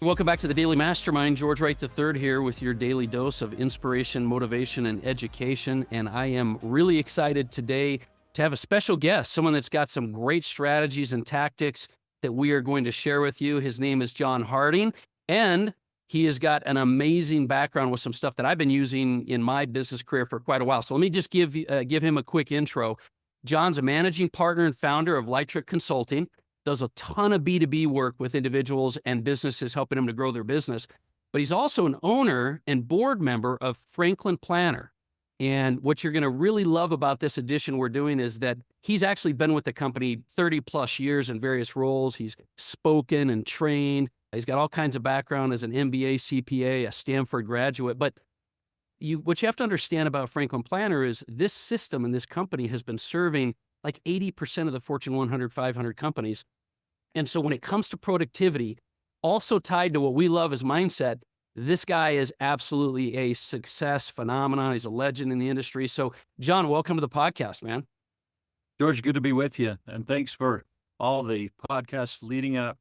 Welcome back to the Daily Mastermind. George Wright III here with your daily dose of inspiration, motivation, and education. And I am really excited today to have a special guest, someone that's got some great strategies and tactics that we are going to share with you. His name is John Harding, and he has got an amazing background with some stuff that I've been using in my business career for quite a while. So let me just give him a quick intro. John's a managing partner and founder of Lightrick Consulting, does a ton of B2B work with individuals and businesses, helping them to grow their business. But he's also an owner and board member of Franklin Planner. And what you're going to really love about this edition we're doing is that he's actually been with the company 30 plus years in various roles. He's spoken and trained. He's got all kinds of background as an MBA, CPA, a Stanford graduate. But what you have to understand about Franklin Planner is this system and this company has been serving like 80% of the Fortune 100, 500 companies. And so when it comes to productivity, also tied to what we love as mindset, this guy is absolutely a success phenomenon. He's a legend in the industry. So John, welcome to the podcast, man. George, good to be with you. And thanks for all the podcasts leading up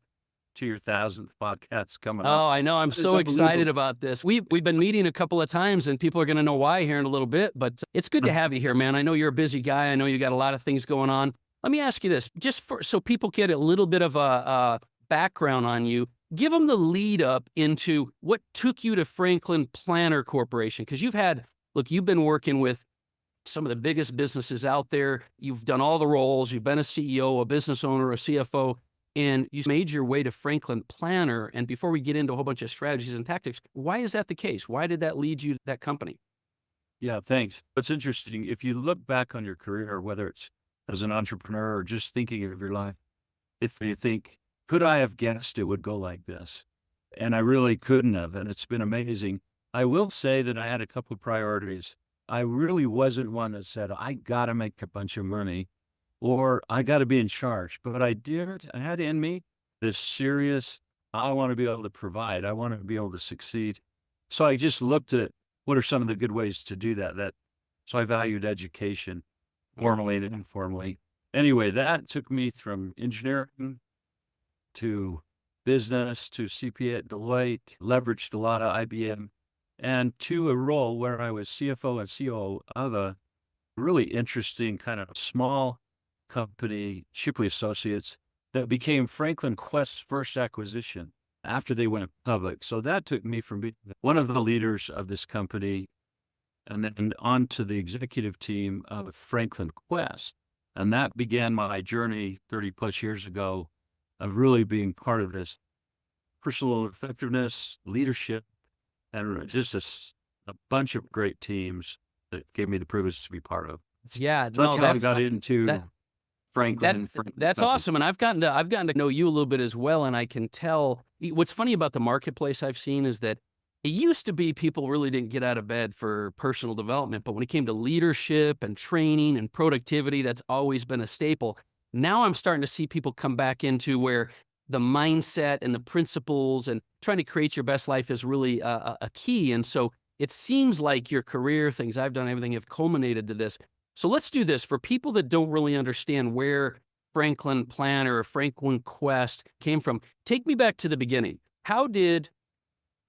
to your 1,000th podcast coming up. Oh, I know. I'm so excited about this. We've been meeting a couple of times and people are going to know why here in a little bit, but it's good to have you here, man. I know you're a busy guy. I know you got a lot of things going on. Let me ask you this, just so people get a little bit of a background on you. Give them the lead up into what took you to Franklin Planner Corporation. Because you've been working with some of the biggest businesses out there. You've done all the roles. You've been a CEO, a business owner, a CFO, and you made your way to Franklin Planner. And before we get into a whole bunch of strategies and tactics, why is that the case? Why did that lead you to that company? Yeah, thanks. It's interesting. If you look back on your career, whether it's as an entrepreneur or just thinking of your life, if you think, could I have guessed it would go like this? And I really couldn't have. And it's been amazing. I will say that I had a couple of priorities. I really wasn't one that said, I got to make a bunch of money or I got to be in charge. But I had in me this serious, I want to be able to provide. I want to be able to succeed. So I just looked at what are some of the good ways to do that. So I valued education, formally and informally. Anyway, that took me from engineering to business to CPA at Deloitte, leveraged a lot of IBM, and to a role where I was CFO and COO of a really interesting kind of small company, Shipley Associates, that became Franklin Quest's first acquisition after they went public. So that took me from being one of the leaders of this company and then onto the executive team of Franklin Quest. And that began my journey 30 plus years ago of really being part of this personal effectiveness, leadership, and just a bunch of great teams that gave me the privilege to be part of. Yeah, so that's how I got into Franklin. That's awesome. And I've gotten to know you a little bit as well. And I can tell what's funny about the marketplace I've seen is that it used to be people really didn't get out of bed for personal development. But when it came to leadership and training and productivity, that's always been a staple. Now I'm starting to see people come back into where the mindset and the principles and trying to create your best life is really a key. And so it seems like your career, things I've done, everything have culminated to this. So let's do this for people that don't really understand where Franklin Planner or Franklin Quest came from. Take me back to the beginning. How did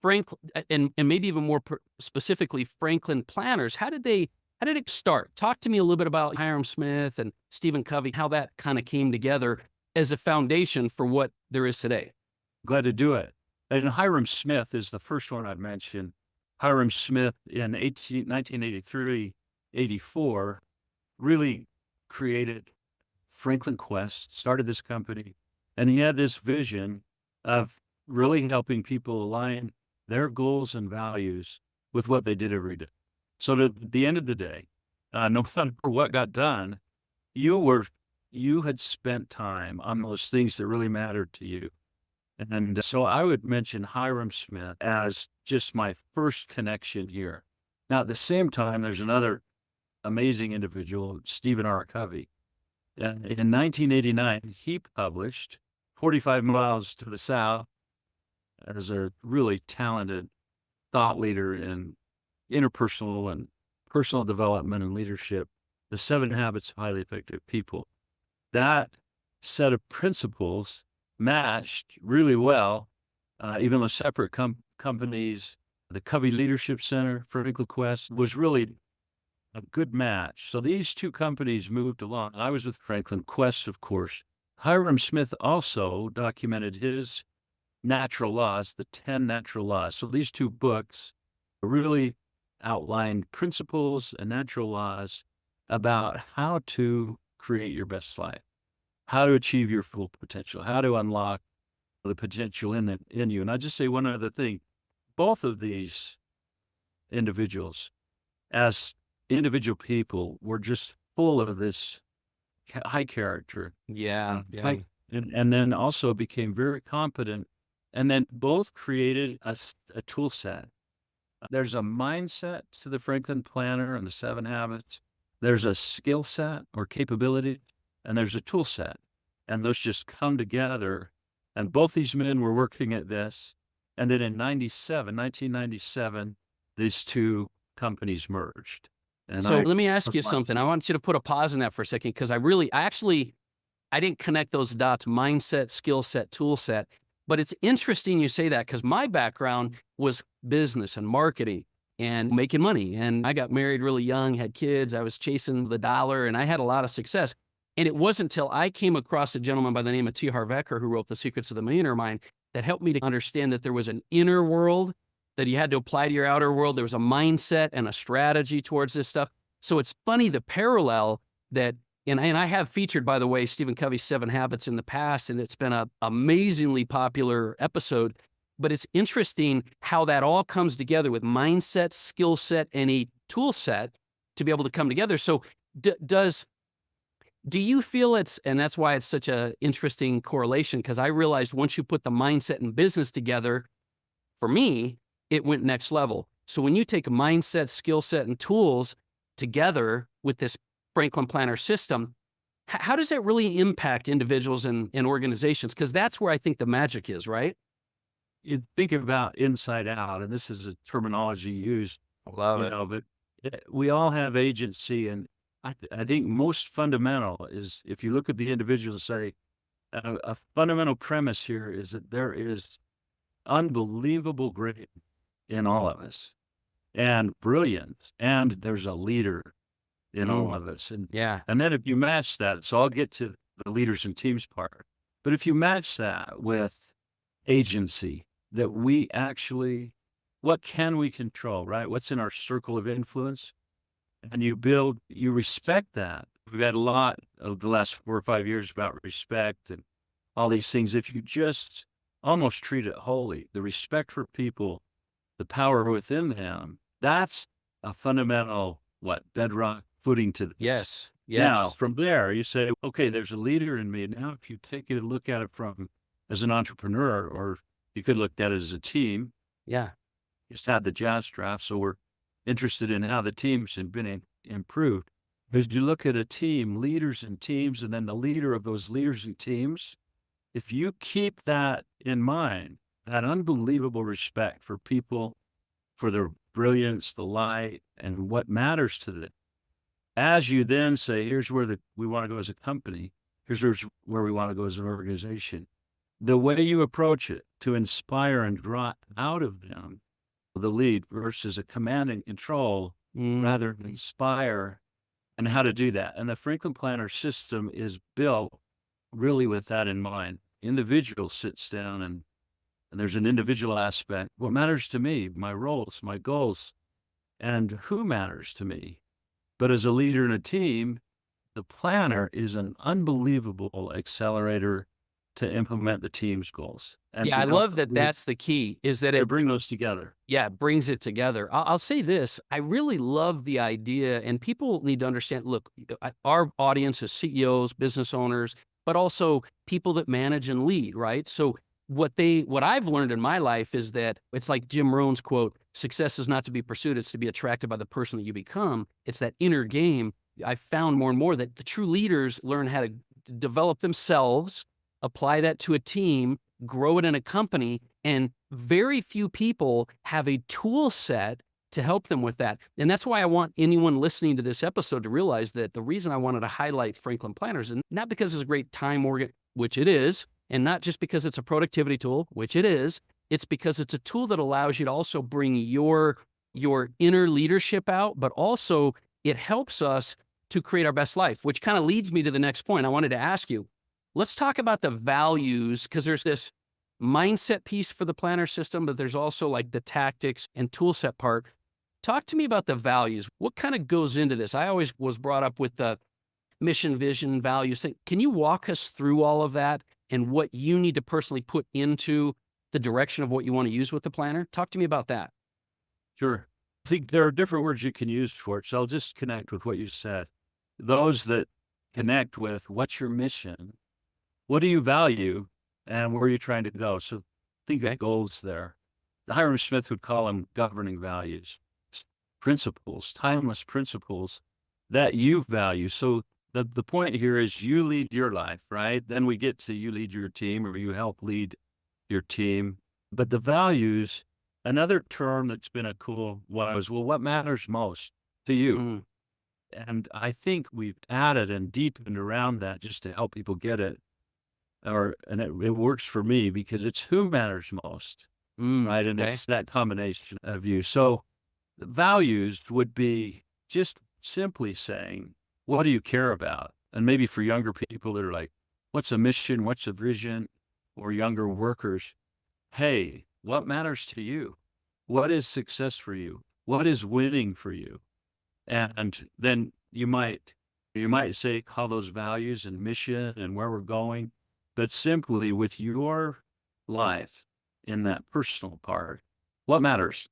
Franklin, and maybe even more specifically, Franklin Planners, how did it start? Talk to me a little bit about Hiram Smith and Stephen Covey, how that kind of came together as a foundation for what there is today. Glad to do it. And Hiram Smith is the first one I'd mentioned. Hiram Smith in 1983, 84, really created Franklin Quest, started this company, and he had this vision of really helping people align their goals and values with what they did every day. So at the end of the day, no matter what got done, you had spent time on those things that really mattered to you. And so I would mention Hiram Smith as just my first connection here. Now, at the same time, there's another amazing individual, Stephen R. Covey. In 1989, he published 45 Miles to the South as a really talented thought leader in interpersonal and personal development and leadership, The 7 Habits of Highly Effective People. That set of principles matched really well even though separate companies. The Covey Leadership Center, Franklin Quest, was really a good match. So these two companies moved along. I was with Franklin Quest, of course. Hiram Smith also documented his natural laws, the 10 natural laws. So these two books really outlined principles and natural laws about how to create your best life, how to achieve your full potential, how to unlock the potential in you. And I just say one other thing. Both of these individuals, as individual people, were just full of this high character. Yeah. And then also became very competent. And then both created a tool set. There's a mindset to the Franklin Planner and the 7 Habits. There's a skill set or capability, and there's a tool set. And those just come together. And both these men were working at this. And then in 1997, these two companies merged. And So let me ask you something. I want you to put a pause in that for a second, because I didn't connect those dots: mindset, skill set, tool set. But it's interesting you say that, because my background was business and marketing and making money. And I got married really young, had kids. I was chasing the dollar, and I had a lot of success. And it wasn't until I came across a gentleman by the name of T. Harv Eker, who wrote The Secrets of the Millionaire Mind, that helped me to understand that there was an inner world that you had to apply to your outer world. There was a mindset and a strategy towards this stuff. So it's funny, the parallel that, and I have featured, by the way, Stephen Covey's 7 Habits in the past, and it's been an amazingly popular episode. But it's interesting how that all comes together with mindset, skill set, and a tool set to be able to come together. So do you feel and that's why it's such an interesting correlation, because I realized once you put the mindset and business together, for me, it went next level. So when you take a mindset, skill set, and tools together with this Franklin Planner system, how does that really impact individuals and organizations? Because that's where I think the magic is, right? You think about inside out, and this is a terminology used, I love it. but we all have agency. And I think most fundamental is, if you look at the individual and say, a fundamental premise here is that there is unbelievable great in all of us, and brilliance, and there's a leader in all of us. And then if you match that, so I'll get to the leaders and teams part, but if you match that with agency, that we actually, what can we control, right? What's in our circle of influence? And you respect that. We've had a lot of the last 4 or 5 years about respect and all these things. If you just almost treat it holy, the respect for people, the power within them, that's a fundamental, bedrock footing to this. Yes. Now, from there, you say, okay, there's a leader in me. Now, if you take a look at it as an entrepreneur, or you could look at it as a team. Yeah. Just had the jazz draft, so we're interested in how the teams have been improved. As you look at a team, leaders and teams, and then the leader of those leaders and teams, if you keep that in mind, that unbelievable respect for people, for their brilliance, the light, and what matters to them, as you then say, here's where we want to go as a company, here's where we want to go as an organization, the way you approach it to inspire and draw out of them the lead versus a command and control, rather than inspire, and how to do that. And the Franklin Planner system is built really with that in mind. Individual sits down and there's an individual aspect. What matters to me, my roles, my goals, and who matters to me. But as a leader in a team, the planner is an unbelievable accelerator to implement the team's goals. And I love that. That's the key, is that it bring those together. Yeah, it brings it together. I'll say this. I really love the idea, and people need to understand, look, our audience is CEOs, business owners, but also people that manage and lead, right? So what I've learned in my life is that it's like Jim Rohn's quote, success is not to be pursued, it's to be attracted by the person that you become. It's that inner game. I found more and more that the true leaders learn how to develop themselves, apply that to a team, grow it in a company, and very few people have a tool set to help them with that. And that's why I want anyone listening to this episode to realize that the reason I wanted to highlight Franklin Planners, and not because it's a great time organ, which it is, and not just because it's a productivity tool, which it is, It's because it's a tool that allows you to also bring your inner leadership out, but also it helps us to create our best life, which kind of leads me to the next point I wanted to ask you. Let's talk about the values, because there's this mindset piece for the planner system, but there's also like the tactics and tool set part. Talk to me about the values. What kind of goes into this? I always was brought up with the mission, vision, values thing. Can you walk us through all of that and what you need to personally put into the direction of what you want to use with the planner? Talk to me about that. Sure. I think there are different words you can use for it. So I'll just connect with what you said. Those that connect with what's your mission, what do you value, and where are you trying to go? So think of goals there. Hiram Smith would call them governing values, principles, timeless principles that you value. So the point here is you lead your life, right? Then we get to you lead your team or you help lead your team. But the values, another term that's been a cool one was, well, what matters most to you? Mm, And I think we've added and deepened around that just to help people get it. And it works for me because it's who matters most, right? And okay. it's that combination of you. So the values would be just simply saying, what do you care about? And maybe for younger people that are like, what's a mission? What's a vision? Or younger workers, hey, what matters to you? What is success for you? What is winning for you? And then you might say, call those values and mission and where we're going, but simply with your life in that personal part, what matters?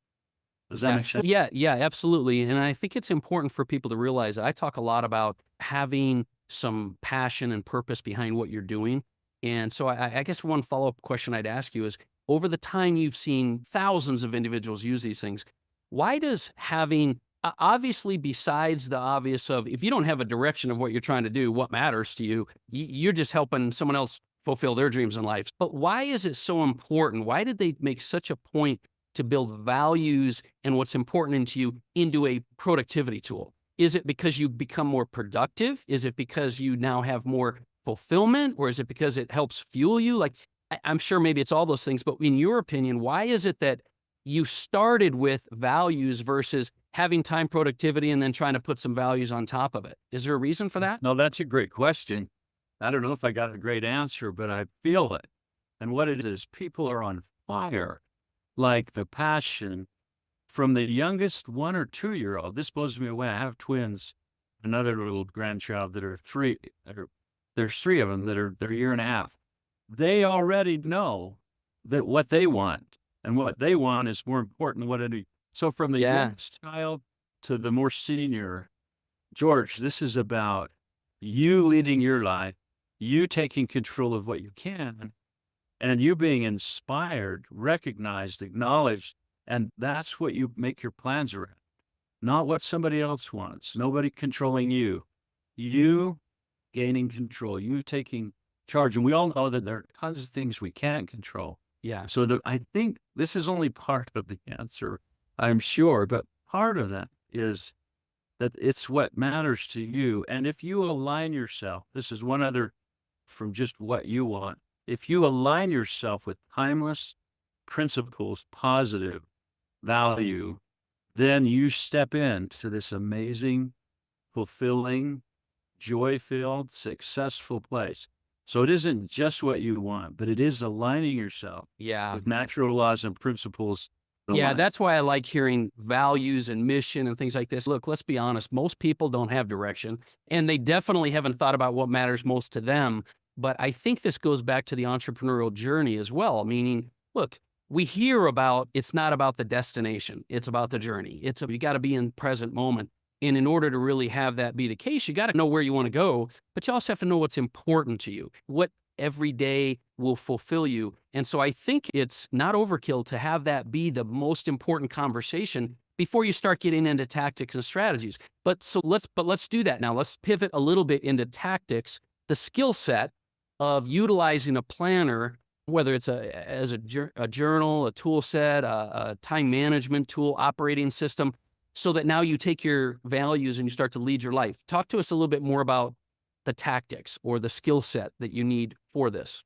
Does that Yeah. make sense? Yeah, absolutely. And I think it's important for people to realize that I talk a lot about having some passion and purpose behind what you're doing. And so I guess one follow-up question I'd ask you is, over the time you've seen thousands of individuals use these things, why does having, obviously besides the obvious of, if you don't have a direction of what you're trying to do, what matters to you, you're just helping someone else fulfill their dreams in life. But why is it so important? Why did they make such a point to build values and what's important to you into a productivity tool? Is it because you become more productive? Is it because you now have more fulfillment? Or is it because it helps fuel you? Like, I'm sure maybe it's all those things, but in your opinion, why is it that you started with values versus having time productivity and then trying to put some values on top of it? Is there a reason for that? No, that's a great question. I don't know if I got a great answer, but I feel it. And what it is, people are on fire, like the passion from the youngest 1 or 2 year old. This blows me away. I have twins, another little grandchild that are three. There's three of them that are they're a year and a half. They already know that what they want and what they want is more important than what any. So from the Yeah. youngest child to the more senior, George, this is about you leading your life, you taking control of what you can, and you being inspired, recognized, acknowledged, and that's what you make your plans around, not what somebody else wants, nobody controlling you. You gaining control, you taking charge. And we all know that there are tons of things we can't control. Yeah. So I think this is only part of the answer, I'm sure, but part of that is that it's what matters to you. And if you align yourself, this is one other from just what you want. If you align yourself with timeless principles, positive value, then you step into this amazing, fulfilling, joy-filled, successful place. So it isn't just what you want, but it is aligning yourself Yeah. with natural laws and principles. Yeah, that's why I like hearing values and mission and things like this. Look, let's be honest, most people don't have direction, and they definitely haven't thought about what matters most to them. But I think this goes back to the entrepreneurial journey as well. Meaning, look, we hear about it's not about the destination, it's about the journey. You got to be in present moment. And in order to really have that be the case, you got to know where you want to go, but you also have to know what's important to you. What every day will fulfill you. And so I think it's not overkill to have that be the most important conversation before you start getting into tactics and strategies. But let's do that now. Let's pivot a little bit into tactics, the skill set of utilizing a planner, whether it's a journal, a tool set, a time management tool, operating system, so that now you take your values and you start to lead your life. Talk to us a little bit more about the tactics or the skill set that you need for this.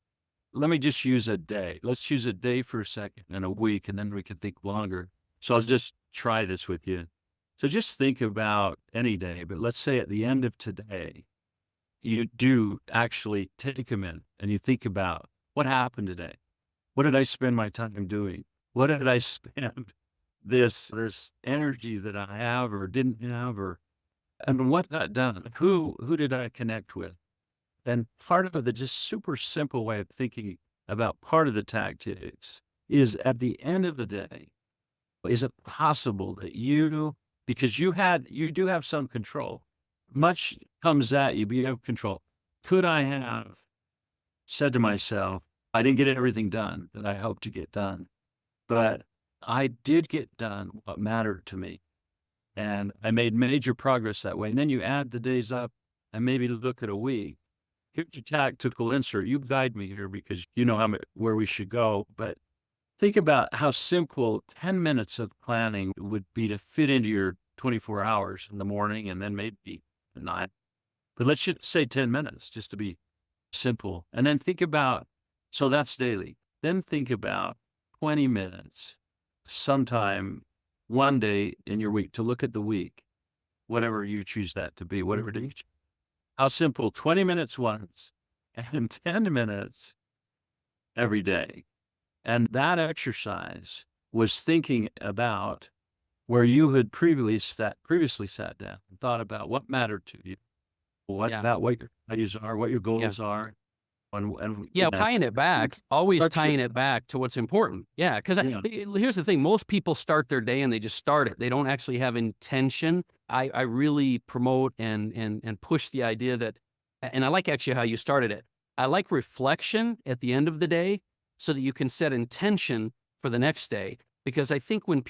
let me just use a day. Let's use a day for a second and a week, and then we can think longer. So I'll just try this with you. So just think about any day, but let's say at the end of today, you do actually take a minute and you think about what happened today. What did I spend my time doing? What did I spend this energy that I have or didn't have, and what got done? Who did I connect with? And part of the just super simple way of thinking about part of the tactics is at the end of the day, is it possible that because you do have some control, much comes at you, but you have control. Could I have said to myself, I didn't get everything done that I hoped to get done, but I did get done what mattered to me. And I made major progress that way. And then you add the days up and maybe look at a week. Here's your tactical insert. You guide me here because you know where we should go. But think about how simple 10 minutes of planning would be to fit into your 24 hours in the morning and then maybe at night. But let's just say 10 minutes just to be simple. And then think about, so that's daily. Then think about 20 minutes sometime one day in your week to look at the week, whatever you choose that to be, whatever day you choose. How simple, 20 minutes once and 10 minutes every day. And that exercise was thinking about where you had previously sat down and thought about what mattered to you, what your values are, what your goals are. Tying it back, always tying it back to what's important. Yeah, because here's the thing. Most people start their day and they just start it. They don't actually have intention. I really promote and push the idea that, and I like actually how you started it. I like reflection at the end of the day so that you can set intention for the next day. Because I think when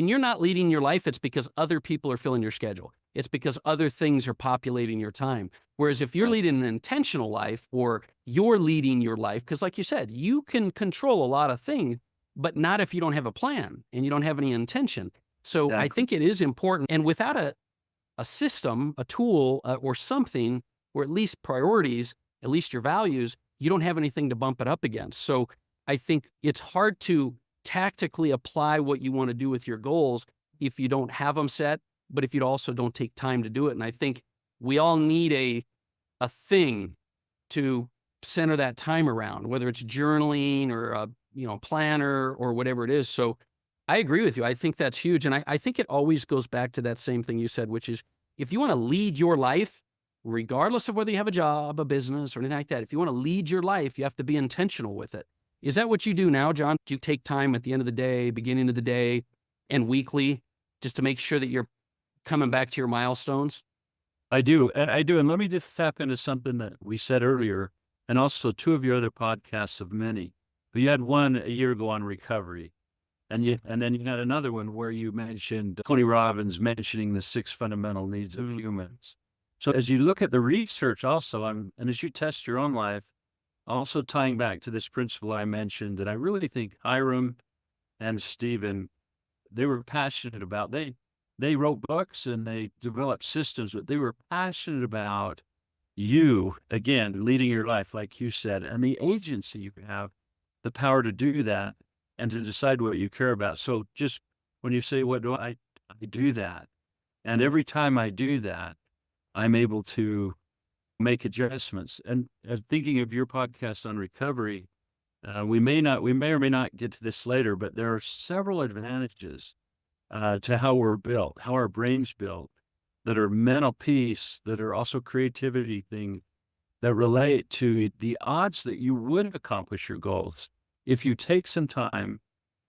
you're not leading your life, it's because other people are filling your schedule. It's because other things are populating your time. Whereas if you're leading an intentional life or you're leading your life, because like you said, you can control a lot of things, but not if you don't have a plan and you don't have any intention. So I think it is important. And without a system, a tool, or something, or at least priorities, at least your values, you don't have anything to bump it up against. So I think it's hard to tactically apply what you want to do with your goals if you don't have them set, but if you also don't take time to do it. And I think we all need a thing to center that time around, whether it's journaling or a planner or whatever it is. So I agree with you. I think that's huge. And I think it always goes back to that same thing you said, which is if you want to lead your life, regardless of whether you have a job, a business, or anything like that, if you want to lead your life, you have to be intentional with it. Is that what you do now, John? Do you take time at the end of the day, beginning of the day, and weekly, just to make sure that you're coming back to your milestones? I do. And let me just tap into something that we said earlier, and also two of your other podcasts of many. But you had one a year ago on recovery. And then you had another one where you mentioned Tony Robbins mentioning the 6 fundamental needs of humans. So as you look at the research also, and as you test your own life, also tying back to this principle I mentioned that I really think Hiram and Stephen, they were passionate about. They wrote books and they developed systems, but they were passionate about you, again, leading your life, like you said, and the agency you have, the power to do that and to decide what you care about. So just when you say, what do I do that? And every time I do that, I'm able to make adjustments. And thinking of your podcast on recovery, we may or may not get to this later, but there are several advantages to how we're built, how our brain's built, that are mental peace, that are also creativity things that relate to the odds that you would accomplish your goals. If you take some time,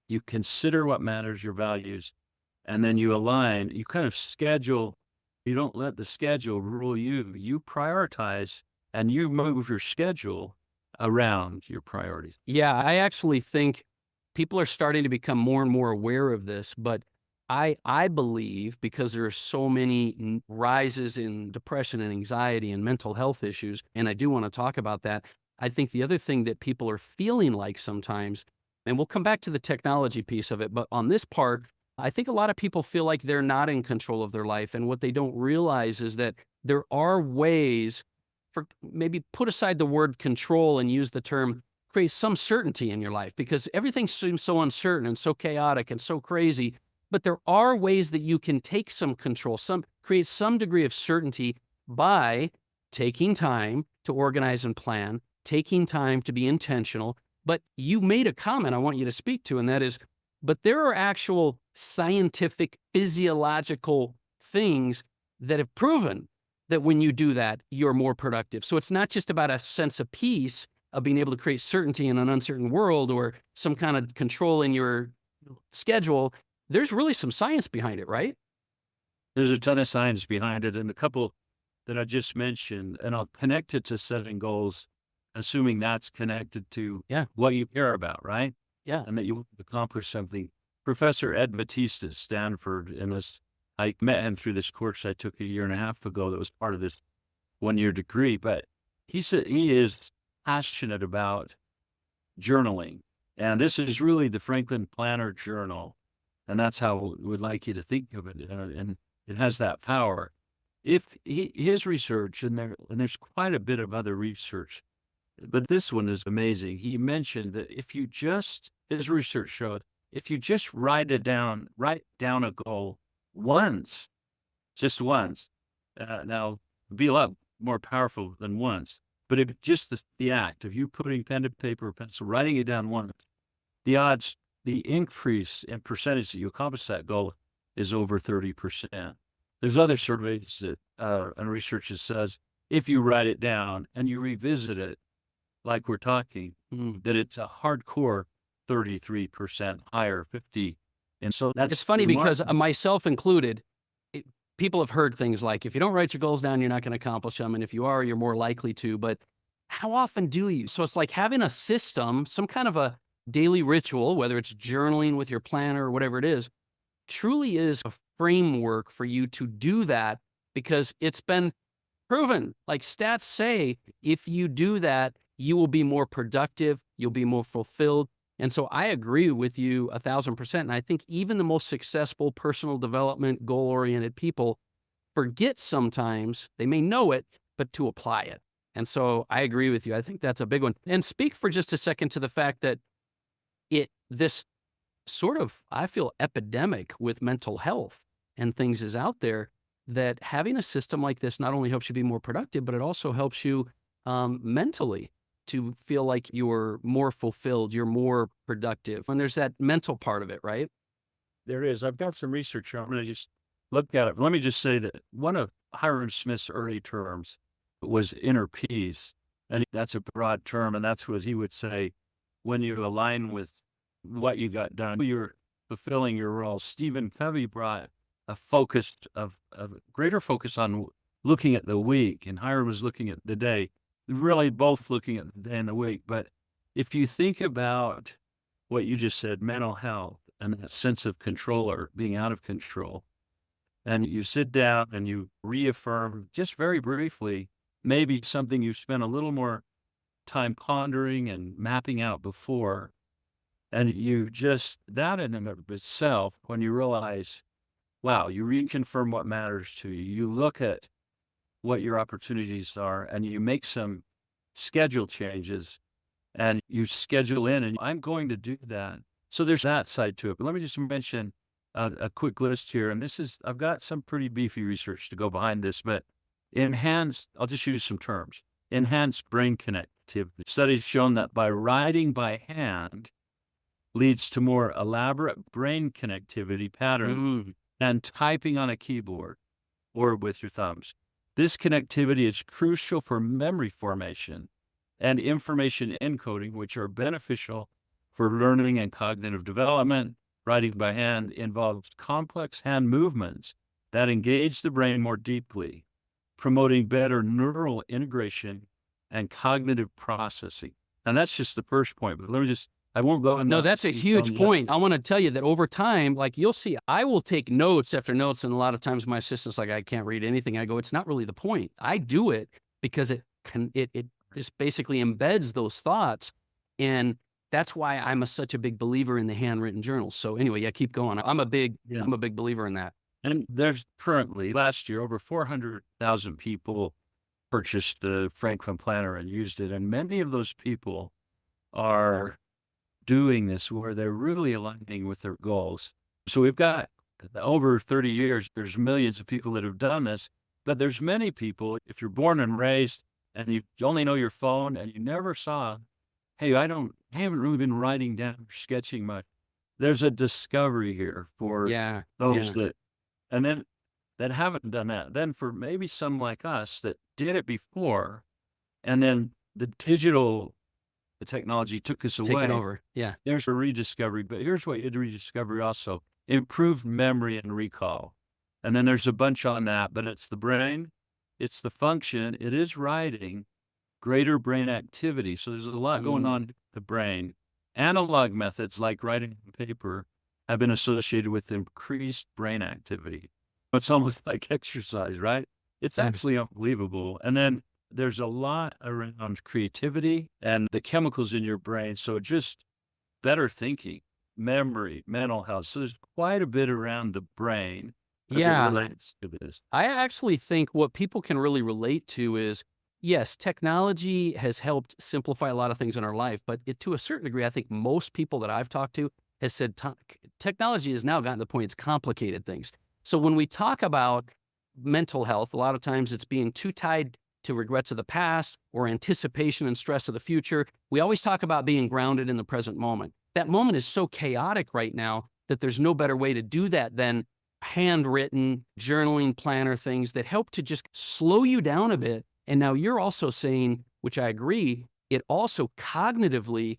you consider what matters, your values, and then you align, you kind of schedule. You don't let the schedule rule you. You prioritize and you move your schedule around your priorities. Yeah, I actually think people are starting to become more and more aware of this, but I believe because there are so many rises in depression and anxiety and mental health issues, and I do want to talk about that. I think the other thing that people are feeling like sometimes, and we'll come back to the technology piece of it, but on this part, I think a lot of people feel like they're not in control of their life. And what they don't realize is that there are ways maybe put aside the word control and use the term create some certainty in your life, because everything seems so uncertain and so chaotic and so crazy. But there are ways that you can take some control, create some degree of certainty by taking time to organize and plan, taking time to be intentional. But you made a comment I want you to speak to, and that is, but there are actual scientific, physiological things that have proven that when you do that, you're more productive. So it's not just about a sense of peace, of being able to create certainty in an uncertain world or some kind of control in your schedule. There's really some science behind it, right? There's a ton of science behind it, and a couple that I just mentioned, and I'll connect it to setting goals, assuming that's connected to Yeah. what you care about, right? Yeah. And that you want to accomplish something. Professor Ed Batista at Stanford, I met him through this course I took a year and a half ago that was part of this 1-year degree, but he said he is passionate about journaling. And this is really the Franklin Planner Journal. And that's how we would like you to think of it. And it has that power. His research, and there's quite a bit of other research, but this one is amazing. He mentioned that his research showed, if you just write down a goal once, just once, now it'd be a lot more powerful than once, but if just the act of you putting pen to paper or pencil, writing it down once, the increase in percentage that you accomplish that goal is over 30%. There's other surveys that, and research that says, if you write it down and you revisit it, like we're talking, that it's a hardcore 33% higher, 50. And so it's funny because myself included, people have heard things like, if you don't write your goals down, you're not going to accomplish them. And if you are, you're more likely to. But how often do you? So it's like having a system, some kind of a daily ritual, whether it's journaling with your planner or whatever it is, truly is a framework for you to do that, because it's been proven. Like stats say, if you do that, you will be more productive, you'll be more fulfilled. And so I agree with you 1,000%. And I think even the most successful personal development, goal-oriented people forget sometimes, they may know it, but to apply it. And so I agree with you. I think that's a big one. And speak for just a second to the fact that this sort of, I feel, epidemic with mental health and things is out there, that having a system like this not only helps you be more productive, but it also helps you mentally to feel like you're more fulfilled, you're more productive. And there's that mental part of it, right? There is. I've got some research here. I'm going to just look at it. Let me just say that one of Hiram Smith's early terms was inner peace. And that's a broad term. And that's what he would say, when you align with what you got done, you're fulfilling your role. Stephen Covey brought a greater focus on looking at the week, and Hiram was looking at the day, really both looking at the day and the week. But if you think about what you just said, mental health and that sense of control or being out of control, and you sit down and you reaffirm just very briefly, maybe something you spent a little more time pondering and mapping out before, and that in and of itself, when you realize, wow, you reconfirm what matters to you, you look at what your opportunities are, and you make some schedule changes, and you schedule in, and I'm going to do that. So there's that side to it. But let me just mention a quick list here, and I've got some pretty beefy research to go behind this, but I'll just use some terms. Enhanced brain connectivity. Studies shown that by writing by hand leads to more elaborate brain connectivity patterns than typing on a keyboard or with your thumbs. This connectivity is crucial for memory formation and information encoding, which are beneficial for learning and cognitive development. Writing by hand involves complex hand movements that engage the brain more deeply, promoting better neural integration and cognitive processing. And that's just the first point, but I won't go into. No, that's a huge point. I want to tell you that over time, like you'll see, I will take notes after notes, and a lot of times my assistant's like, I can't read anything. I go, it's not really the point. I do it because it just basically embeds those thoughts, and that's why I'm such a big believer in the handwritten journals. So anyway, yeah, keep going. I'm a big believer in that. And there's currently, last year, over 400,000 people purchased the Franklin Planner and used it. And many of those people are doing this where they're really aligning with their goals. So we've got over 30 years, there's millions of people that have done this, but there's many people, if you're born and raised and you only know your phone and you never saw, hey, I haven't really been writing down or sketching much. There's a discovery here for Yeah. those Yeah. and then that haven't done that. Then for maybe some like us that did it before, and then the technology took us Taking away. over. Yeah. There's a rediscovery, but here's what you rediscovery also: improved memory and recall. And then there's a bunch on that, but it's the brain, it's the function, it is writing, greater brain activity. So there's a lot going on in the brain. Analog methods like writing on paper have been associated with increased brain activity. It's almost like exercise, right? It's actually unbelievable. And then there's a lot around creativity and the chemicals in your brain. So just better thinking, memory, mental health. So there's quite a bit around the brain as it Yeah. relates to this. I actually think what people can really relate to is, yes, technology has helped simplify a lot of things in our life, but to a certain degree, I think most people that I've talked to has said technology has now gotten to the point it's complicated things. So when we talk about mental health, a lot of times it's being too tied to regrets of the past or anticipation and stress of the future. We always talk about being grounded in the present moment. That moment is so chaotic right now that there's no better way to do that than handwritten journaling planner things that help to just slow you down a bit. And now you're also saying, which I agree, it also cognitively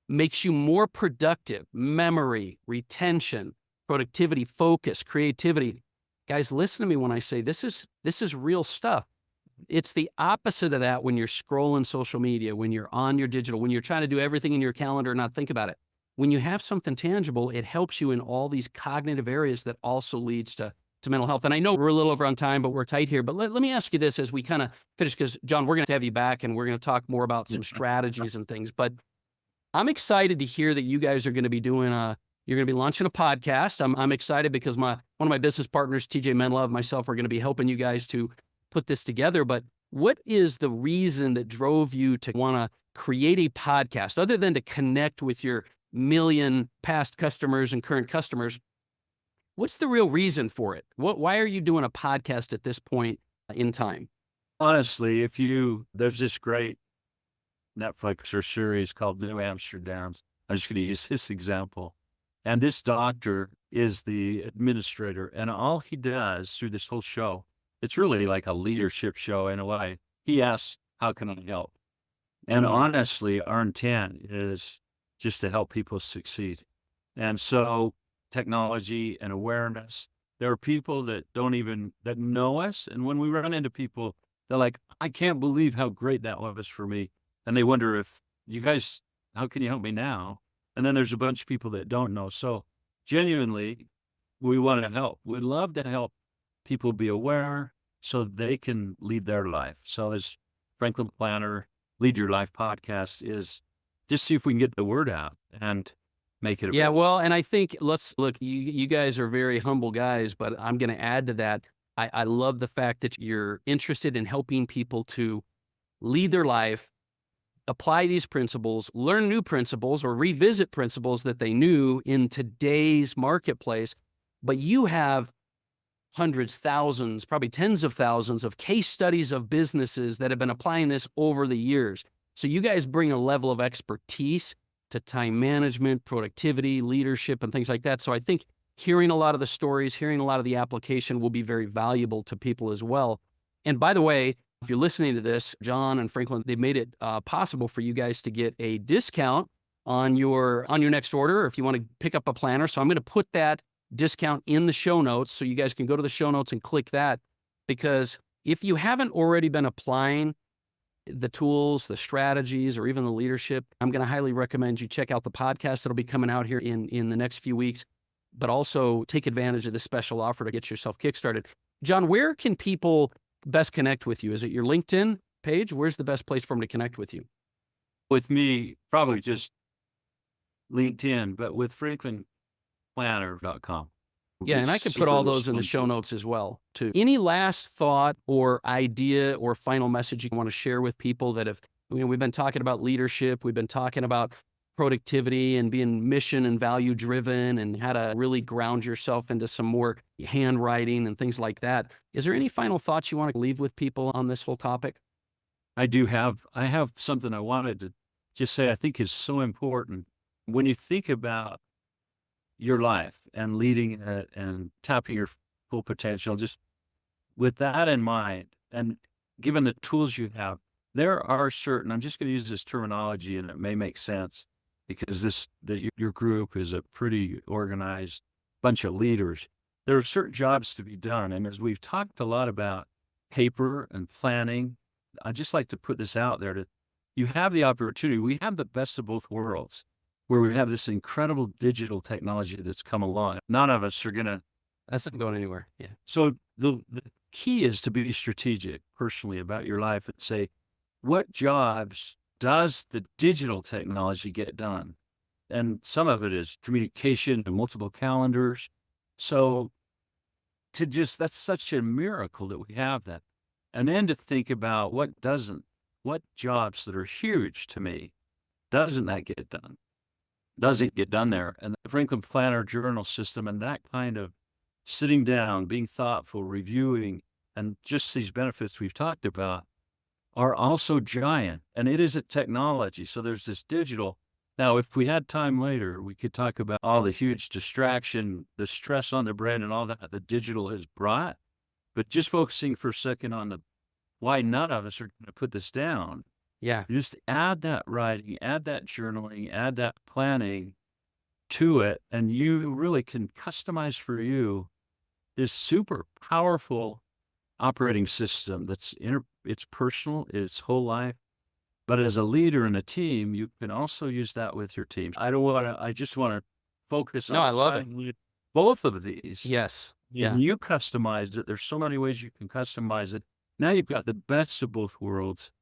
makes you more productive, memory, retention, productivity, focus, creativity. Guys, listen to me when I say this is real stuff. It's the opposite of that when you're scrolling social media, when you're on your digital, when you're trying to do everything in your calendar and not think about it. When you have something tangible, it helps you in all these cognitive areas that also leads to mental health. And I know we're a little over on time, but we're tight here. But let me ask you this as we kind of finish, because John, we're going to have you back and we're going to talk more about some strategies and things. But I'm excited to hear that you guys are going to be doing you're going to be launching a podcast. I'm excited because one of my business partners, TJ Menlove, myself, are going to be helping you guys to put this together. But what is the reason that drove you to want to create a podcast other than to connect with your million past customers and current customers? What's the real reason for it? Why are you doing a podcast at this point in time? Honestly, there's this great Netflix or series called New Amsterdam. I'm just going to use this example. And this doctor is the administrator, and all he does through this whole show, it's really like a leadership show in a way. He asks, how can I help? And honestly, our intent is just to help people succeed. And so technology and awareness, there are people that that know us. And when we run into people, they're like, I can't believe how great that was for me. And they wonder if how can you help me now? And then there's a bunch of people that don't know. So genuinely, we want to help. We'd love to help people be aware so they can lead their life. So this Franklin Planner Lead Your Life podcast is just see if we can get the word out and make it. Yeah, well, and I think let's look, you guys are very humble guys, but I'm going to add to that. I love the fact that you're interested in helping people to lead their life, apply these principles, learn new principles, or revisit principles that they knew in today's marketplace. But you have hundreds, thousands, probably tens of thousands of case studies of businesses that have been applying this over the years. So you guys bring a level of expertise to time management, productivity, leadership, and things like that. So I think hearing a lot of the stories, hearing a lot of the application will be very valuable to people as well. And by the way, if you're listening to this, John and Franklin, they made it possible for you guys to get a discount on your next order if you want to pick up a planner. So I'm going to put that discount in the show notes so you guys can go to the show notes and click that, because if you haven't already been applying the tools, the strategies, or even the leadership, I'm going to highly recommend you check out the podcast that'll be coming out here in the next few weeks, but also take advantage of this special offer to get yourself kickstarted. John, where can people best connect with you? Is it your LinkedIn page? Where's the best place for them to connect with you? With me, probably just LinkedIn, but with FranklinPlanner.com. Yeah, and I could put all those in the show notes as well, too. Any last thought or idea or final message you want to share with people that have, we've been talking about leadership, we've been talking about productivity and being mission and value driven and how to really ground yourself into some more handwriting and things like that. Is there any final thoughts you want to leave with people on this whole topic? I have something I wanted to just say I think is so important. When you think about your life and leading it and tapping your full potential, just with that in mind, and given the tools you have, there are certain, I'm just going to use this terminology and it may make sense because your group is a pretty organized bunch of leaders. There are certain jobs to be done. And as we've talked a lot about paper and planning, I just like to put this out there that you have the opportunity. We have the best of both worlds where we have this incredible digital technology that's come along. None of us are going to. That's not going anywhere. Yeah. So the key is to be strategic personally about your life and say, what jobs does the digital technology get done? And some of it is communication and multiple calendars. So that's such a miracle that we have that. And then to think about what jobs that are huge to me, doesn't that get done? Does it get done there? And the Franklin Planner journal system and that kind of sitting down, being thoughtful, reviewing, and just these benefits we've talked about are also giant. And it is a technology. So there's this digital. Now, if we had time later, we could talk about all the huge distraction, the stress on the brain and all that the digital has brought. But just focusing for a second on why none of us are going to put this down. Yeah. Just add that writing, add that journaling, add that planning to it, and you really can customize for you this super powerful operating system that's it's personal, it's whole life. But as a leader in a team, you can also use that with your team. I just want to focus on I love it. Both of these. Yes. Yeah. And you customize it. There's so many ways you can customize it. Now you've got the best of both worlds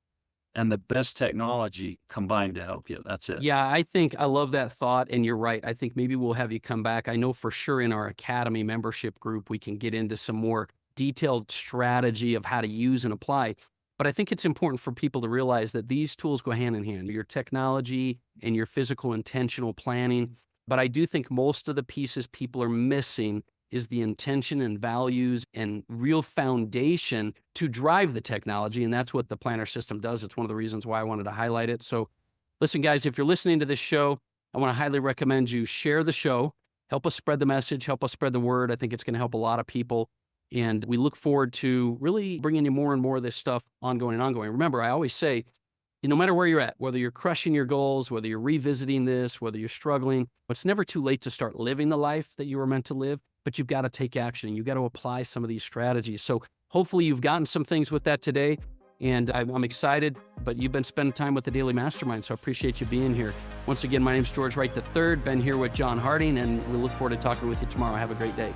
and the best technology combined to help you. That's it. Yeah, I love that thought. And you're right. I think maybe we'll have you come back. I know for sure in our Academy membership group, we can get into some more detailed strategy of how to use and apply. But I think it's important for people to realize that these tools go hand in hand, your technology and your physical intentional planning. But I do think most of the pieces people are missing is the intention and values and real foundation to drive the technology. And that's what the planner system does. It's one of the reasons why I wanted to highlight it. So listen, guys, if you're listening to this show, I want to highly recommend you share the show, help us spread the message, help us spread the word. I think it's going to help a lot of people. And we look forward to really bringing you more and more of this stuff ongoing. Remember, I always say, no matter where you're at, whether you're crushing your goals, whether you're revisiting this, whether you're struggling, it's never too late to start living the life that you were meant to live, but you've got to take action and you've got to apply some of these strategies. So hopefully you've gotten some things with that today. And I'm excited, but you've been spending time with the Daily Mastermind, so I appreciate you being here. Once again, my name's George Wright III, been here with John Harding, and we look forward to talking with you tomorrow. Have a great day.